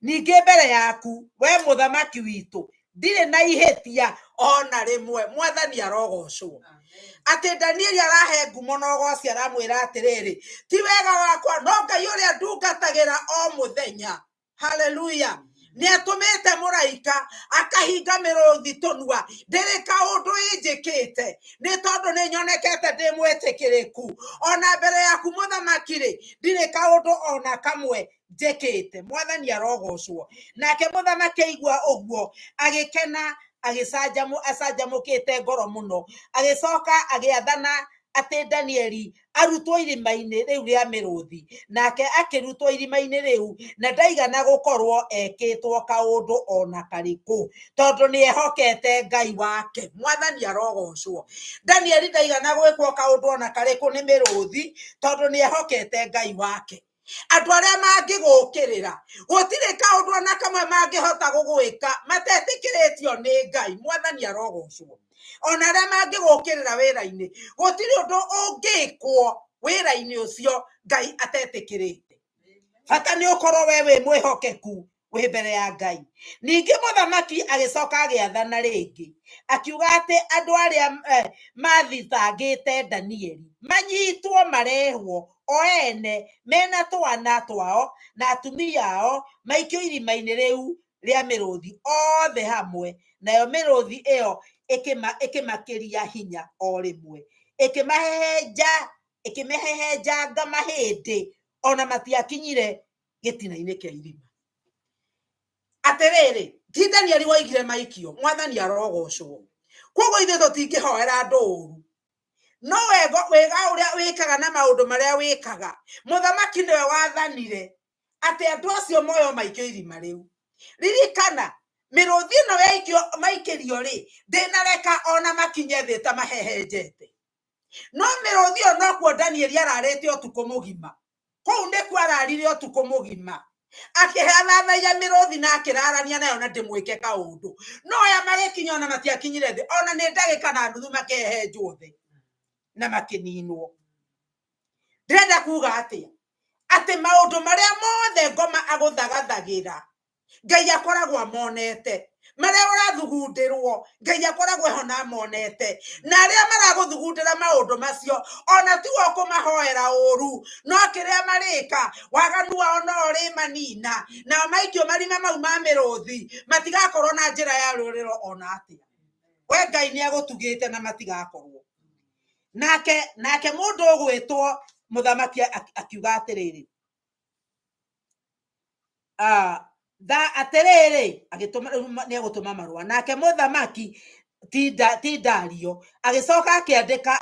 Ningĩ mbere yaku we mũthamaki witũ ndirĩ na ihĩtia ona rĩmwe. Mwathani arogocwo. Atĩ Danieli arahe ngumo na ũgoci, aramwĩra atĩrĩrĩ, ti wega wakwa no Ngai ũrĩa ndungatagĩra o mũthenya. Haleluya. Nĩ atũmĩte mũraika akahinga mĩrũthi tũnua, ndĩrĩ kaũndũ injĩkĩte, nĩ tondũ nĩ nyonekete ndĩ mwĩtĩkĩrĩku. Ona mbere yaku mũthamaki rĩ, ndirĩ kaũndũ ona kamwe njĩkĩte. Mwathani arogocwo. Nake mũthamaki aigua ũguo agĩkena, acanjamũkĩte ngoro mũno, agĩcoka agĩathana atĩ Danieli arutwo irima-inĩ rĩu rĩa mĩrũthi. Nake akĩrutwo irima-inĩ rĩu, na ndaigana gũkorwo ekĩtwo kaũndũ ona karĩkũ, tondũ nĩ ehokete Ngai wake. Mwathani arogocwo. Danieli ndaigana gwĩkwo kaũndũ ona karĩkũ nĩ mĩrũthi, tondũ nĩ ehokete Ngai wake. Andũ arĩa mangĩgũkĩrĩra gũtirĩ kaũndũ ona kamwe mangĩhota gũgwĩka matetĩkĩrĩtio nĩ Ngai. Mwathani arogocwo. Ona arĩa mangĩgũkĩrĩra wĩra-inĩ gũtirĩ ũndũ ũngĩkwo wĩra-inĩ ũcio Ngai atetĩkĩrĩte. Bata nĩ ũkorwo we wĩ mwĩhokeku wĩ mbere ya Ngai. Ningĩ mũthamaki agĩcoka agĩathana rĩngĩ, akiuga atĩ andũ arĩa mathitangĩte Danieli manyitwo marehwo o ene mena twana twao na atumia ao, maikio irima-inĩ rĩu rĩa mĩrũthi othe hamwe. Nayo mĩrũthi ĩyo ĩkĩmakĩria hinya o rĩmwe, ĩkĩmehehenjanga mahĩndĩ, ona matiakinyire gĩtina-inĩ kĩa irima. Atĩrĩrĩ, ti Danieli waigire maikio. Mwathani arogocwo. Koguo ithuĩ tũtingĩhoera andũ ũru, no wega ũrĩa wĩkaga na maũndũ marĩa wĩkaga. Mũthamaki nĩwe wathanire atĩ andũ acio moyo maikio irima rĩu. Ririkana mĩrũthi ĩno maikĩrio rĩ, ndĩnareka ona makinye thĩ ta mahehenjete. No mĩrũthi ĩyo nokuo Danieli ararĩte ũtukũ mũgima. Kũu nĩkuo ararire ũtukũ mũgima, akĩhathathaiya mĩrũthi na akĩrarania nayo na ndĩmwĩke kaũndũ. No aya magĩkinya ona matiakinyire thĩ, ona nĩ ndagĩka na nuthu makehenjwo thĩ na makĩninwo. Ndĩrenda kuga atĩa? Atĩ maũndũ marĩa mothe ngoma agũthagathagĩra Ngai akoragwo amonete. Marĩa ũrathugundĩrwo Ngai akoragwo hona amonete. Na arĩa maragũthugundĩra maũndũ macio ona ti wa kũmahoera ũru, no kĩrĩa marĩka waganu wao no ũrĩ manina, nao maikio marima mau ma mĩrũthi matigakorwo na njĩra ya rũrĩro ona atĩa. We Ngai nĩ agũtugĩte na matigakorwo. Nake mũndũ ũgwĩtwo mũthamaki akiuga atĩrĩrĩ, atĩrĩrĩ, nĩ agũtũma marũa. Nake mũthamaki ti Dario agĩcoka akĩandĩka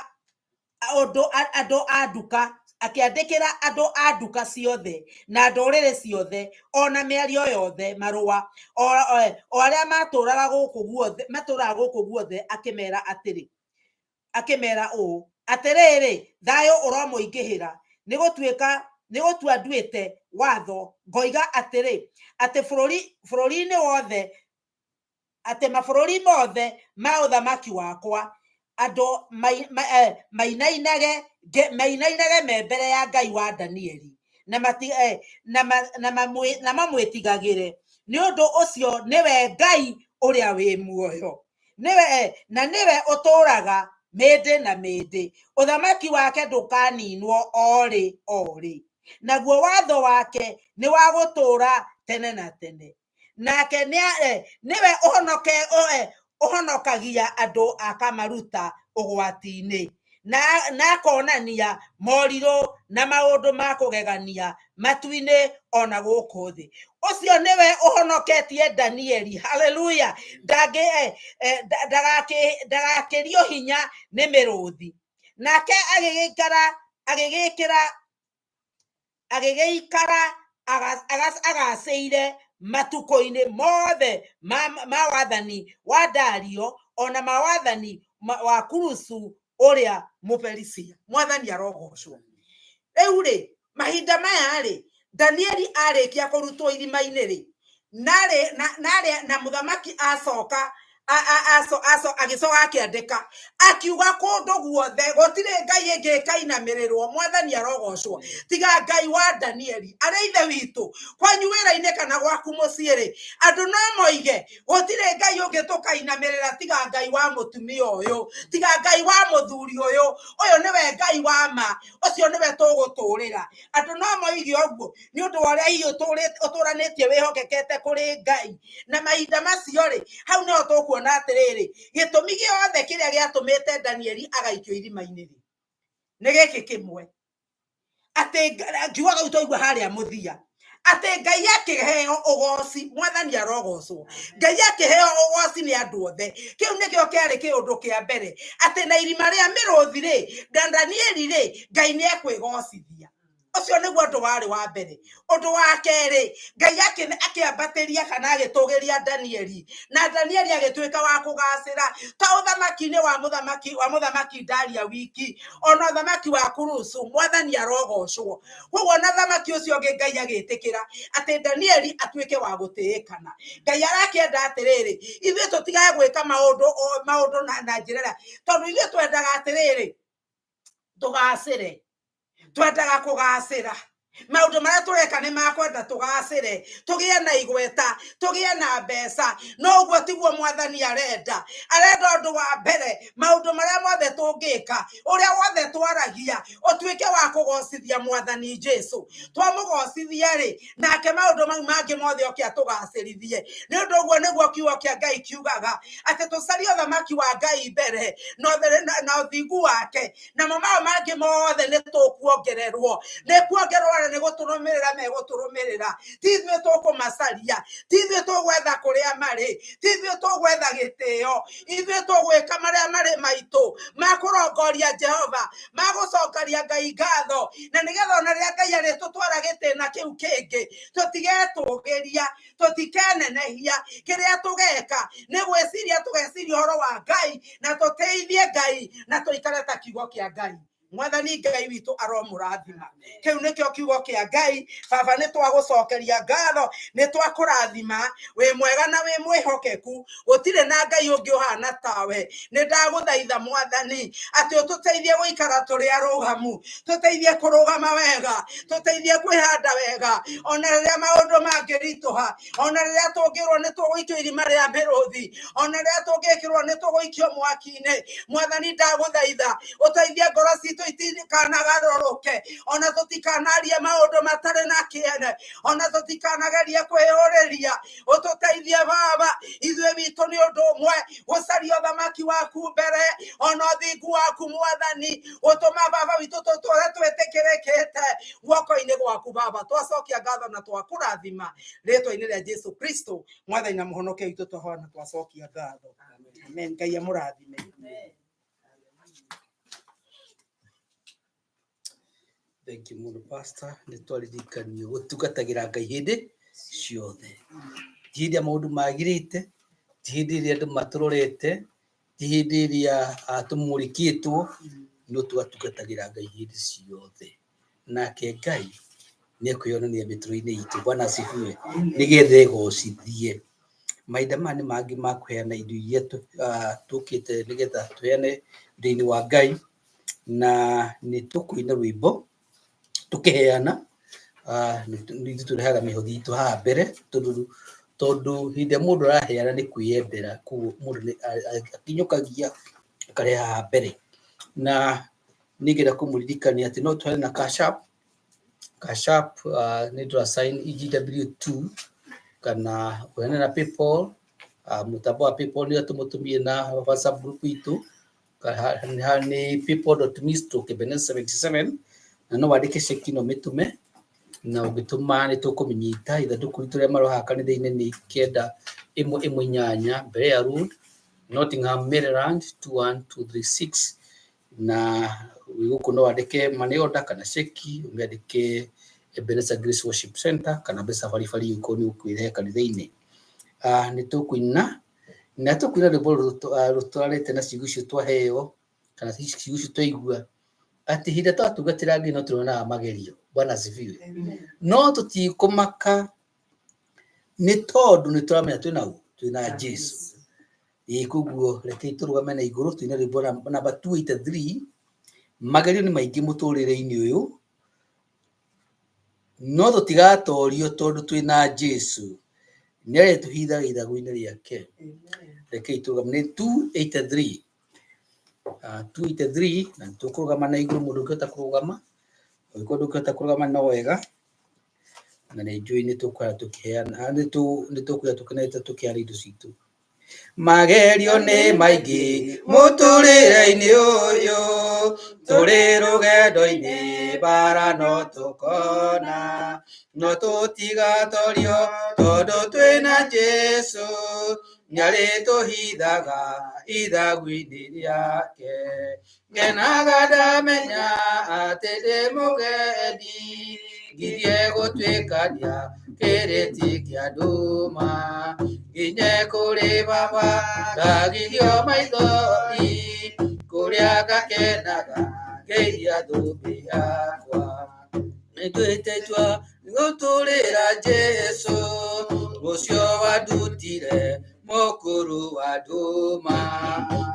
andũ a nduka, akĩandĩkĩra andũ a nduka ciothe na ndũrĩrĩ ciothe ona mĩario yothe marũa, o arĩa matũraga gũkũ guothe, akĩmera ũũ atĩrĩrĩ, thayũ ũromũingĩhĩra, nĩ gũtua nduĩte watho ngoiga atĩrĩ, atĩ bũrũri-inĩ wothe, atĩ mabũrũri mothe ma ũthamaki wakwa andũ mainainage me mbere ya Ngai wa Danieli na mamwĩtigagĩre. Nĩ ũndũ ũcio nĩwe Ngai uria wi muoyo niwe uturaga mende na mende uthamaki wake ndukaninwo ori naguo watho wake ni wa gutura tene na tene nake niwe uhonokagia andu akamaruta ugwati-ini na akonania moriru na maundu ma kugegania matu-ini ona guku thi ucio niwe uhonoketie Danieli haleluya ndagakirio hinya ni miruthi nake agigikara agaceire matuko-ini mothe ma wathani wa Dario ona mawathani wa Kurusu uria Muperisia mwathani arogocwo riu ri mahinda maya ri Danieli arikia kurutwo irima-ini ri na muthamaki acoka agicoka akiandika akiuga kundu guothe gutire ngai ingi kainamirĩrwo mwathani arogocwo tiga ngai wa Danieli aria ithe witu kwanyu wira-ini kana gwaku mucii ri andu no moige gutire ngai ungi tukainamirĩra tiga ngai wa mutumia uyu tiga ngai wa muthuri uyu niwe ngai wa ma ucio niwe tuguturira andu no moige uguo ni undu wa uria hiyo uturanitie wihokekete kuri ngai na mahinda macio ri hau no tukuona atiriri gitumi giothe kiria giatumite Danieli agaikio irima-ini ri ni giki kimwe ati ngiuga gautoigua haria muthia ati ngai akiheo ugoci mwathani arogocwo ngai akiheo ugoci ni andu othe kiu nikio kiari kiundu kia mbere ati na irima ria miruthi ri Danieli ri ngai ni ekwigocithia ucio niguo undu wari wa mbere undu wa keri ngai akiambatiria kana agitugiria Danieli na Danieli agituika wa kugacira ta uthamaki-ini wa muthamaki Daria wiki ona uthamaki wa Kurusu mwathani arogocwo koguo na thamaki ucio ngi ngai agitikira ati Danieli atuike wa gutiikana ngai arakienda atiriri ithuĩ tutigae gwika maundu na njira tondu ithuĩ twendaga atiriri tugacire twendaga kugacira maundu maria tureka ni makwenda tugacire tugie na igweta tugie na mbeca no uguo tiguo mwathani arenda undu wa mbere maundu maria mothe tungika uria wothe twaragia utuike wa kugocithia mwathani Jesu twamugocithia ri nake maundu mau mangi mothe okia tugacirithie ni undu uguo niguo kiugo kia ngai kiugaga ati tucarie uthamaki wa ngai mbere na uthingu wake na mamao mangi mothe ni tukuongererwo ni guturumirira meguturumirira tithwe tukumacaria tithwe tugwetha kuria mari tithwe tugwetha gitio ithwe tugwika maria mari maitu makurongoria Jehova magucokaria ngai ngatho na nigetha ona ria ngai aritutwara gitina kiu kingi tutigetugiria tutikenenehia kiria tugeka ni gwiciria tugeciria uhoro wa ngai na tuteithie ngai na tuikare ta kiugo kia ngai mwathani ngai witu aromurathima kiu nikio kiugo kia ngai baba ni twagucokeria ngatho ni twakurathima wi mwega na wi mwihokeku gutire na ngai ungi uhana tawe ni ndaguthaitha mwathani ati ututeithie guikara turi arugamu tuteithie kurugama wega tuteithie kwihanda wega ona riria maundu mangirituha ona riria tungirwo ni tuguikio irima ria miruthi ona riria tungikirwo ni tuguikio mwaki-ini mwathani ndaguthaitha uteithie ngoro citu itikanagarũrũke ona tutikanarie maundu matari na kiene ona tutikanageria kwiyũrĩria ututeithie baba ithuĩ witũ ni undu umwe gucaria uthamaki waku mbere ona uthingu waku mwathani utuma baba witũ tutũre twĩtĩkĩrĩkĩte guoko-inĩ gwaku baba twacokia ngatho na twakũrathima rĩtwa-inĩ rĩa Jesu Kristo mwathani na mũhonokia witũ twahoya twacokia ngatho amen ngai amũrathime amen. Thank you muno pastor ni twaririkania gutungatagira ngai hindi ciothe hindi maundu magirite hindi ria andu maturorete hindi ria tumurikitwo no tugatungatagira ngai hindi ciothe nake ngai ni ekwiyonania mituro-ini itu bwana asifiwe nigethe gocithie mahinda mani mangi ma kuheana indo iria tukite nigetha tuheane thĩinĩ wa ngai na ni tukuina rwimbo tukiheana nithu turehaga mihothi itu haha mbere tondu tondu hinde mundu araheana ni kwiyendera ku mundu akinyukagia akareha mbere na nigera kumuririkania ati no twari na cash app ni to assign EGW2 kana kuena na PayPal mutambo wa PayPal ni tumutumie na WhatsApp group itu ni people.me/Ebenezer77 na no wandike ceki no mitume na ugituma ni tukuminyita ithanduku ritu ria maroha kanitha-ini ni 918 Berea Road, Nottingham, Maryland 21236 na wiguku no wandike money order kana ceki umiandike Ebenezer Grace Worship Center kana mbeca baribari yuko ni ukwirehe kanitha-ini. Ni tukuina na tukuina rwimbo rutwarite na ciugo icio twaheo kana ciugo icio twaigua ati hinde twatugatira Ngai no turona magerio. Bwana asifiwe. No tutikumaka ni tondu ni turamenya twina Jesu. Kuguo reke turugame na iguru twina rwimbo namba 283. Magerio ni maingi muturire-ini uyu no tutigatorio tondu twina Jesu. Nere tuhitha ithagu-ini riake. Reke turugame ni 283. 283 na tukurugama na iguru mundu ngota kurugama uko ngota kurugama na wega na ni njui ni tukwara tukiheana ni tukuya tukenete tukiari indo citu. Magerio ni maingi muturire-ini uyu turi rugendo-ini bara no tukona no tutigatorio tondu twina Jesu nyari tuhithaga ithagu-ini riake ngenaga ndamenya ati ndi mugendi ngirie gutwikania kiriti kia nduma nginye kuri Baba ndagirio maithori kuria ngakenaga ngeiria thumbi yakwa nitwitetwa guturira Jesu ucio wandutire mukuru wa nduma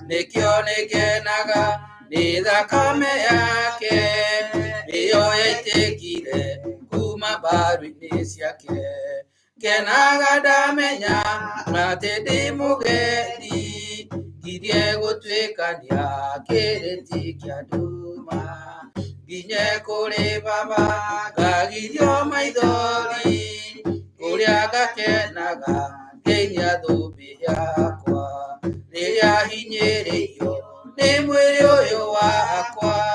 nikio nigenaga ni thakame yake niyo yaitikire kuma mbaru-ini ciake ngenaga ndamenya ati ndi mugendi ngirie gutwikania kiriti kia nduma nginye kuri Baba ngagirio maithori kuria ngakenaga ngeinia thumbi yakwa riria hinyiririo ni mwiri uyu wakwa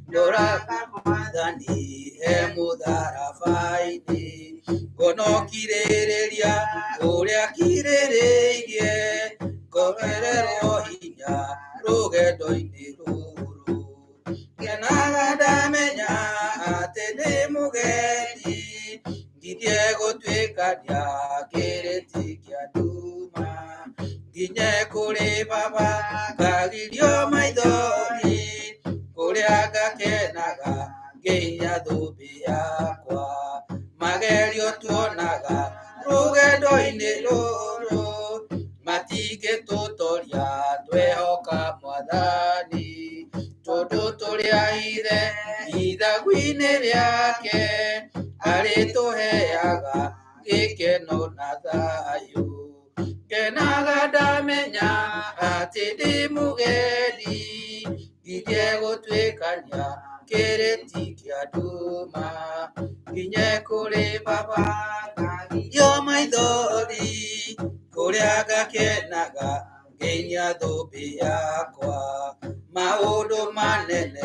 ndoraga mwathani he mutharabai-ini ngonokiririria uria kiririirie ngomererwo hinya rugendo-ini ruru ngenaga ndamenya ati ndi mugendi ngirie gutwikania kiriti kia nduma nginye kuri Baba ngagirio maithori kuria ngakenaga ngeinia thumbi yakwa magerio tuonaga rugendo-ini ruru matingitutoria twehoka Mwathani tondu turia ithe ithagu-ini riake arituheaga gikeno na thayu ngenaga ndamenya ati ndi mugendi ngirie gutwikania kiriti kia nduma nginye kuri Baba ngagirio maithori kuria ngakenaga ngeinia thumbi yakwa maundu manene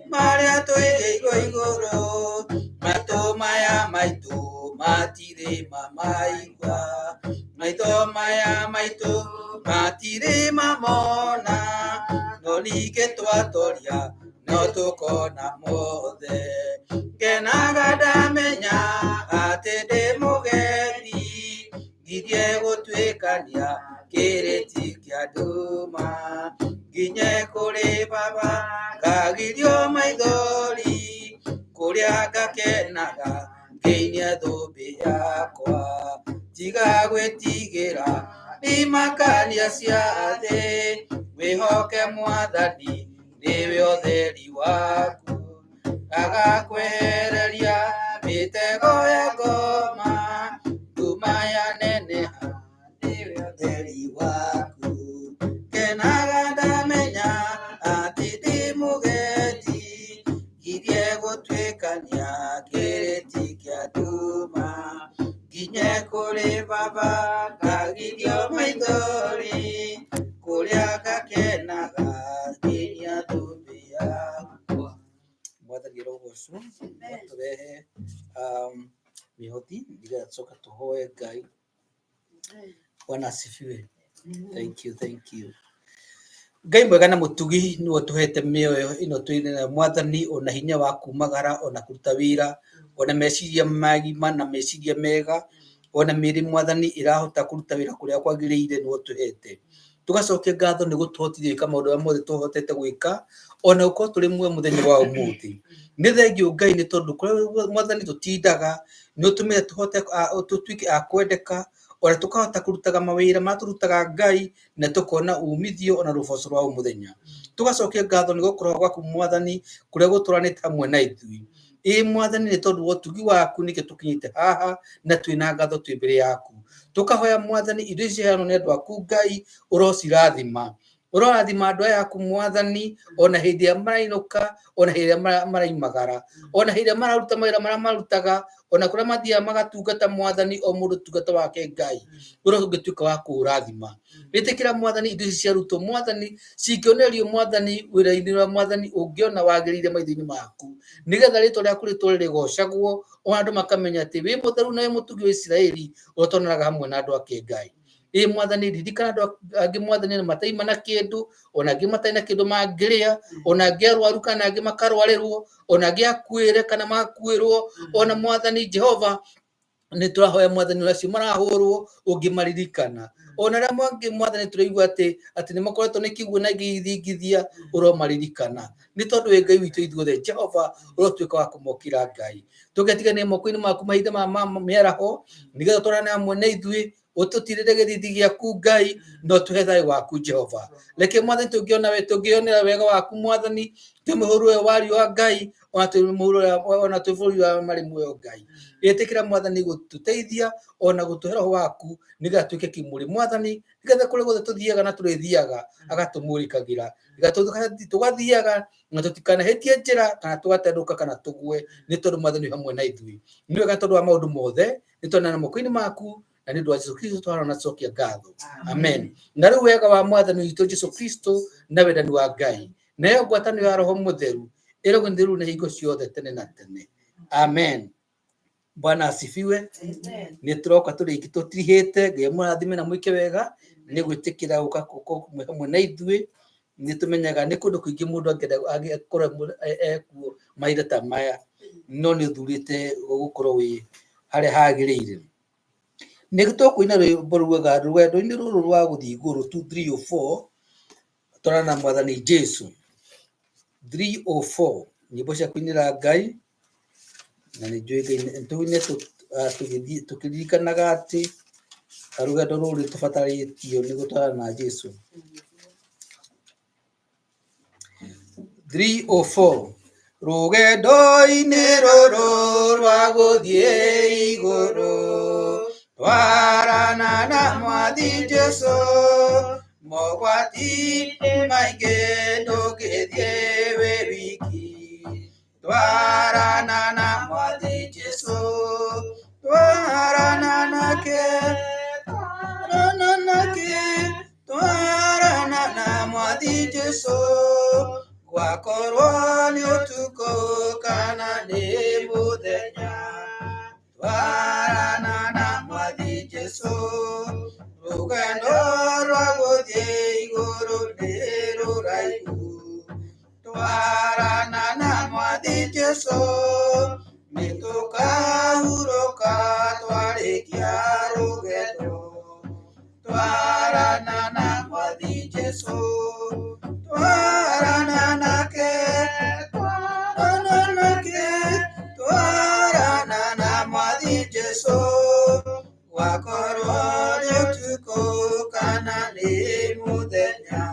maria twigirwo iguru matu maya maitu matire mamaigua maitho maya maitu matire mamona no ningĩ twatoria no tukona mothe ngenaga ndamenya atĩ ndĩ mũgendi ngirie gũtuĩkania kĩrĩti kĩa nduma nginye kũrĩ Baba ngagirio maithori kũrĩa ngakenaga ngĩinia thũmbĩ yakwa tiga gwĩtigĩra imakania cia thĩ wĩhoke Mwathani nĩwe ũtheri waku agakwehereria mĩtego ya ngoma nduma yaneneha Kagithio maithori kuria gakenaga nginya tumbia. Mwathani rogocu turehe mihoti ndigacoka tuhoe Ngai. Bwana asifiwe. Thank you. Ngai mwega na mutugi niwe tuhete mioyo ino twina Mwathani, ona hinya wa kumagara, ona kuruta wira, ona meciria magima na meciria mega, ona miri Mwathani irahota kuruta wira kuria kwagiriire niwe tuhete. Tugacokia ngatho ni gutuhotithia gwika maundu maria mothe tuhotete gwika, ona ukorwo turi muoyo muthenya wa umuthi. Ni thengiu Ngai ni tondu kuria Mwathani tutindaga ni utumire tuhote tutuike a kwendeka, ona tukahota kurutaga mawira maturutaga Ngai na tukona umithio ona ruboco rwa umuthenya. Tugacokia ngatho ni gukorwo gwaku Mwathani kuria guturanite hamwe na ithui. Mwathani ni tondu wa utugi waku nike tukinyite haha na twina ngatho twi mbere yaku. Tukahoya Mwathani indo ici ciheanwo ni andu aku Ngai urocirathima. Urorathima andu aya aku Mwathani, ona hindi ya marainuka, ona hindi ya maraimagara, ona hindi ya mararuta mawira maria marutaga, ona kuria mathia magatungata Mwathani o mundu tungata wake Ngai urogituika wa kurathima. Itikira Mwathani indo ici ciarutwo Mwathani cingionerio Mwathani wira-ini wa Mwathani ungiona wagiriire maitho-ini maku, nigetha ritwa riaku rigocagwo, ona andu makamenya ati wi mutheru na wi mutugi wa Israeli utonanaga hamwe na andu ake Ngai. Mwathani ririkana andu angi Mwathani na mataima na kindu, ona angi mataina kindu mangiria, ona angi arwaru kana angi makarwarirwo, ona angi akuire kana makuirwo, ona Mwathani Jehova ni turahoya Mwathani ucio marahurwo ungimaririkana. Ona ria mwangi Mwathani turaigua ati ni makoretwo ni kiguo na igithingithia uromaririkana. Ni tondu wi Ngai witu ithuothe Jehova urotuika wa kumokira Ngai. Tugetigania moko-ini maku mahinda ma miaraho, nigetha twarane hamwe na ithui ututirire githithi giaku Ngai, no tuhe thayu waku Jehova. Reke Mwathani tungionera wega waku Mwathani, tumuhurwe wari wa Ngai, ona tumuhurwe wa mari muoyo Ngai. Itikira Mwathani gututeithia ona gutuhe roho waku nigetha tuike kimuri Mwathani, nigetha kuria guothe tuthiaga na turithiaga agatumurikagira, tugathiaga na tutikanahitie njira kana tugatenduka kana tugwe, ni tondu Mwathani hamwe na ithui. Ni wega tondu wa maundu mothe ni twana moko-ini maku na ni Jesu Kristo twarona cokia ngatho. Amen. Na riu wega wa Mwathani witu Jesu Kristo na wendani wa Ngai nayo ngwatanio ya Roho Mutheru irogwo thiru na hingo ciothe tene na tene. Amen. Bwana asifiwe. Ni turoka turiki tutirihite Ngai murathime na mwike wega ni gwitikira uka hamwe na ithui. Ni tumenyaga ni kundu kuingi mundu angikorwo ekuo mahinda ta maya, no ni uthurite gukorwo wi haria hagiriire. Ni tukuina rwimbo rwega rwendo-ini ruru rwa guthii iguru 2 3 or 4 twarana Mwathani Jesu 3 or 4 nyimbo cia kuinira Ngai na ni njui tuine tukiririkanaga ati rugendo ruru tubataritio ni gutwarana na Jesu. 3 or 4 rugendo-ini ruru rwa guthii iguru twarana na Mwathi Jesu mogwati maingi ndungithie wi wiki. Twarana na Mwathi Jesu, twarana nake, twarana na Mwathi Jesu, gwakorwo ni utuko kana ni muthenya. Twarana na Mwathi Jesu, rugendo rwa guthii iguru ni ruraihu. Twarana na Mwathi Jesu, nitukahuruka twarikia rugendo. Twarana na Mwathi Jesu, twarana nake, twarana na Mwathi Jesu, gwakorwo ni utuko kana ni muthenya.